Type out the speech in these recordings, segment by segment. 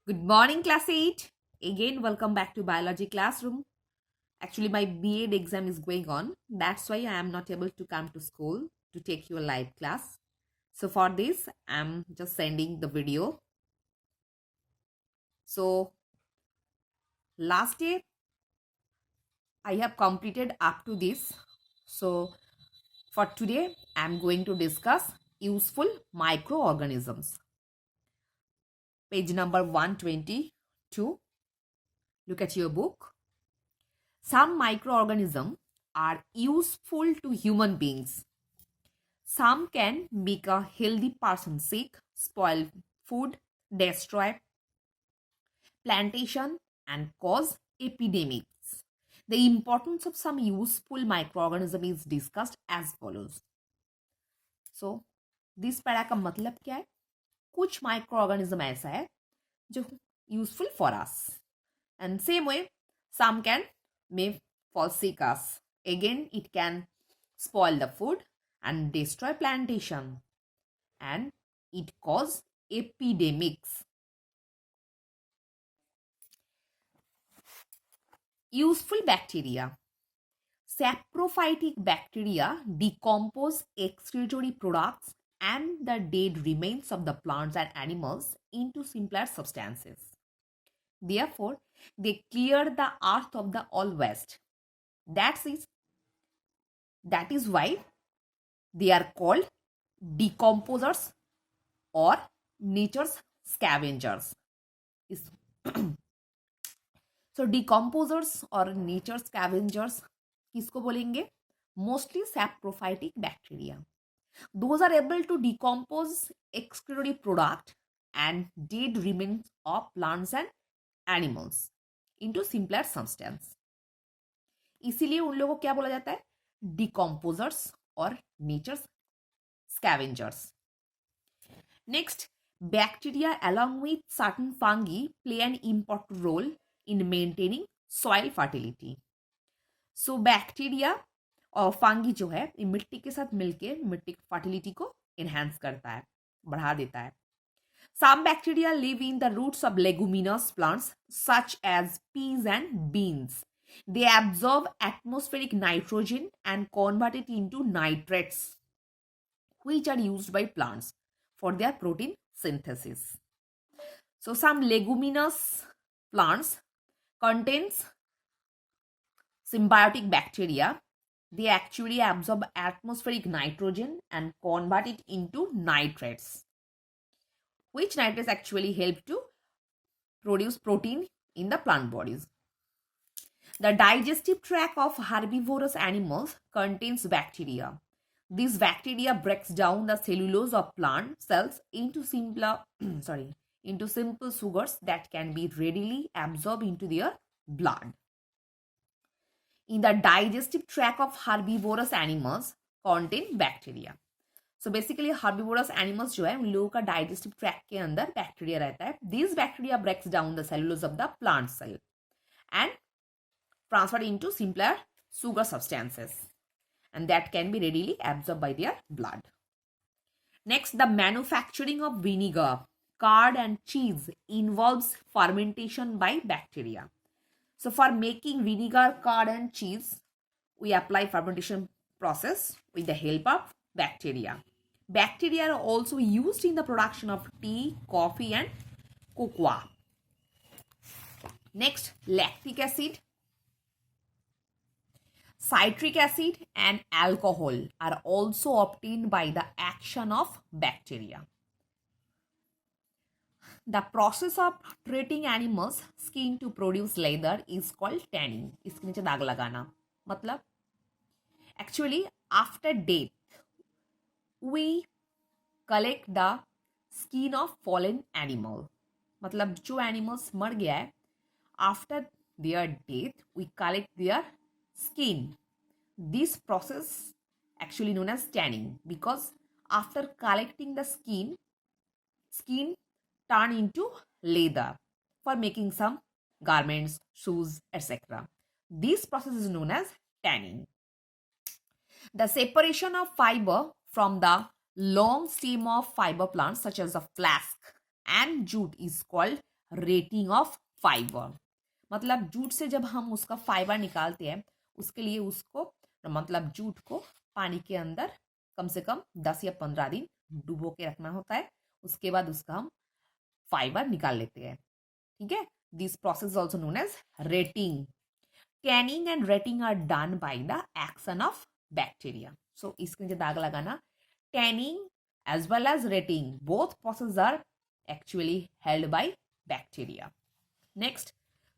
Good morning, class 8. Again, welcome back to biology classroom. Actually, my B.Ed exam is going on. That's why I am not able to come to school to take your live class. So for this, I'm just sending the video. So last day, I have completed up to this. So for today, I'm going to discuss useful microorganisms. Page number 122. Look at your book. Some microorganisms are useful to human beings. Some can make a healthy person sick, spoil food, destroy plantation, and cause epidemics. The importance of some useful microorganism is discussed as follows. So, this para का मतलब क्या है? कुछ microorganism ऐसा है जो useful for us and same way some can may fall sick us. Again, it can spoil the food and destroy plantation, and it cause epidemics. Useful bacteria. Saprophytic bacteria decompose excretory products and the dead remains of the plants and animals into simpler substances. Therefore, they clear the earth of the all waste. That is why they are called decomposers or nature's scavengers. So decomposers or nature scavengers किसको बोलेंगे? Mostly saprophytic bacteria. Those are able to decompose excretory product and dead remains of plants and animals into simpler substance. इसीलिए उन लोगों को क्या बोला जाता है? Decomposers or nature scavengers. Next, bacteria along with certain fungi play an important role in maintaining soil fertility. So bacteria और fungi जो है मिट्टी के साथ मिलके मिट्टी की फर्टिलिटी को एनहांस करता है, बढ़ा देता है. Some bacteria live in the roots of leguminous plants such as peas and beans. They absorb atmospheric nitrogen and convert it into nitrates, which are used by plants for their protein synthesis. So some leguminous plants contains symbiotic bacteria. They actually absorb atmospheric nitrogen and convert it into nitrates, which nitrates actually help to produce protein in the plant bodies. The digestive tract of herbivorous animals contains bacteria. This bacteria breaks down the cellulose of plant cells into into simple sugars that can be readily absorbed into their blood. In the digestive tract of herbivorous animals contain bacteria. So basically herbivorous animals जो है उन लोगों का digestive tract के अंदर bacteria रहता है. These bacteria breaks down the cellulose of the plant cell and transferred into simpler sugar substances, and that can be readily absorbed by their blood. Next, the manufacturing of vinegar, curd and cheese involves fermentation by bacteria. So for making vinegar, curd and cheese, we apply fermentation process with the help of bacteria. Bacteria are also used in the production of tea, coffee and cocoa. Next, lactic acid, citric acid and alcohol are also obtained by the action of bacteria. The process of treating animals' skin to produce leather is called tanning. इसके नीचे दाग लगाना मतलब actually after death we collect the skin of fallen animal. मतलब जो animals मर गया है after their death we collect their skin. This process actually known as tanning, because after collecting the skin turn into leather for making some garments, shoes, etc. This process is known as tanning. The separation of fiber from the long stem of fiber plants such as the flax and jute is called rating of fibre. मतलब jute से जब हम उसका fibre निकालते हैं उसके लिए उसको मतलब जूट को पानी के अंदर कम से कम 10 या 15 दिन डुबो के रखना होता है। उसके बाद उसका हम फाइबर निकाल लेते हैं। ठीक है, this process also known as rotting. Canning and rotting are done by the action of bacteria. So इसके नीचे दाग लगाना। Tanning as well as rating, both processes are actually held by bacteria. Next,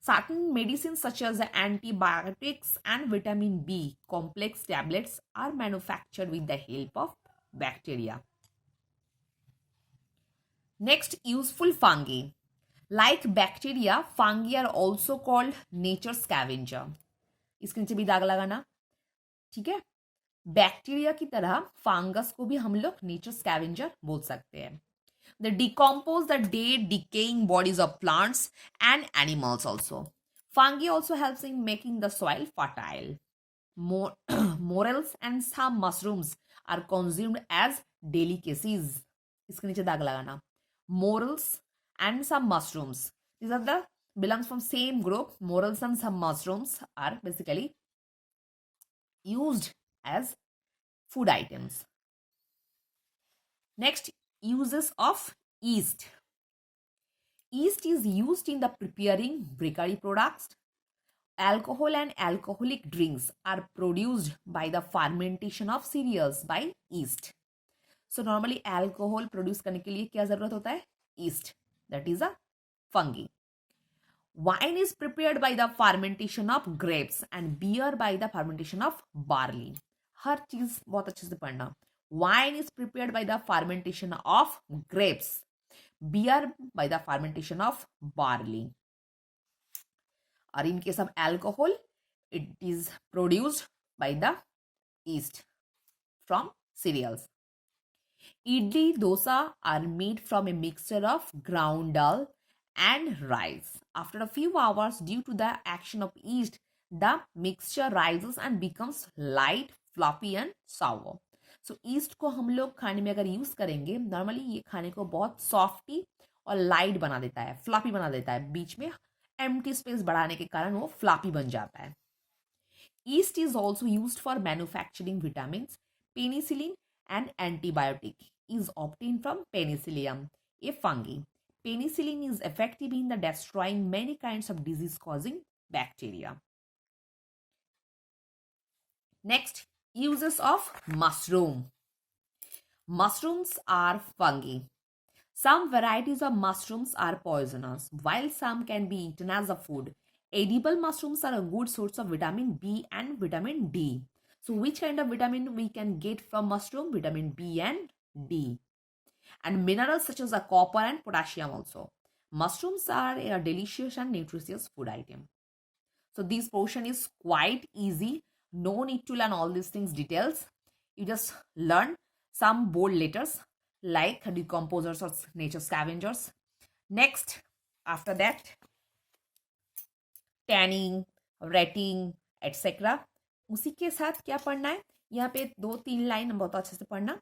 certain medicines such as antibiotics and vitamin B complex tablets are manufactured with the help of bacteria. Next, useful fungi. Like bacteria, fungi are also called nature scavenger. इसके नीचे भी दाग लगाना। ठीक है, bacteria की तरह fungus को भी हम लोग नेचर स्कैवेंजर बोल सकते हैं। They decompose the dead, decaying bodies of plants and animals also. Fungi also helps in making the soil fertile. Morels and some mushrooms are consumed as delicacies. इसके नीचे दाग लगाना। Morels and some mushrooms. These are the belongs from same group. Morels and some mushrooms are basically used as food items. Next, uses of yeast. Yeast is used in the preparing bakery products. Alcohol and alcoholic drinks are produced by the fermentation of cereals by yeast. So normally alcohol produce करने के लिए क्या जरूरत होता है? Yeast. That is a fungi. Wine is prepared by the fermentation of grapes and beer by the fermentation of barley. हर चीज बहुत अच्छे से पढ़ना। Wine is prepared by the fermentation of grapes. Beer by the fermentation of barley. Or in case of alcohol, it is produced by the yeast from cereals. Idli, dosa are made from a mixture of ground dal and rice. After a few hours, due to the action of yeast, the mixture rises and becomes light, fluffy and sour. So east को हम लोग खाने में अगर use करेंगे, normally ये खाने को बहुत सॉफ्टी और लाइट बना देता है, फ्लॉपी बना देता है। बीच में एम्प्टी स्पेस बढ़ाने के कारण वो फ्लॉपी बन जाता है। East is also used for manufacturing vitamin, penicillin and antibiotic is obtained from Penicillium, a fungi. Penicillin is effective in the destroying many kinds of disease-causing bacteria. Next, uses of mushroom. Mushrooms are fungi. Some varieties of mushrooms are poisonous, while some can be eaten as a food. Edible mushrooms are a good source of vitamin B and vitamin D. So which kind of vitamin we can get from mushroom? Vitamin B and D. And minerals such as copper and potassium also. Mushrooms are a delicious and nutritious food item. So this portion is quite easy. No need to learn all these things details. You just learn some bold letters like decomposers or nature scavengers. Next, after that, tanning, rating, etc. उसी के साथ क्या पढ़ना है, यहाँ पे 2-3 line बहुत अच्छे से पढ़ना।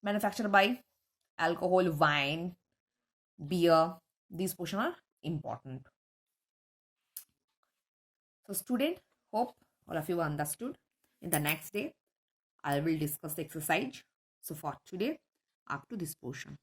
Manufacture by alcohol, wine, beer, these portions are important. So student, hope all of you understood. In the next day, I will discuss the exercise. So for today, up to this portion.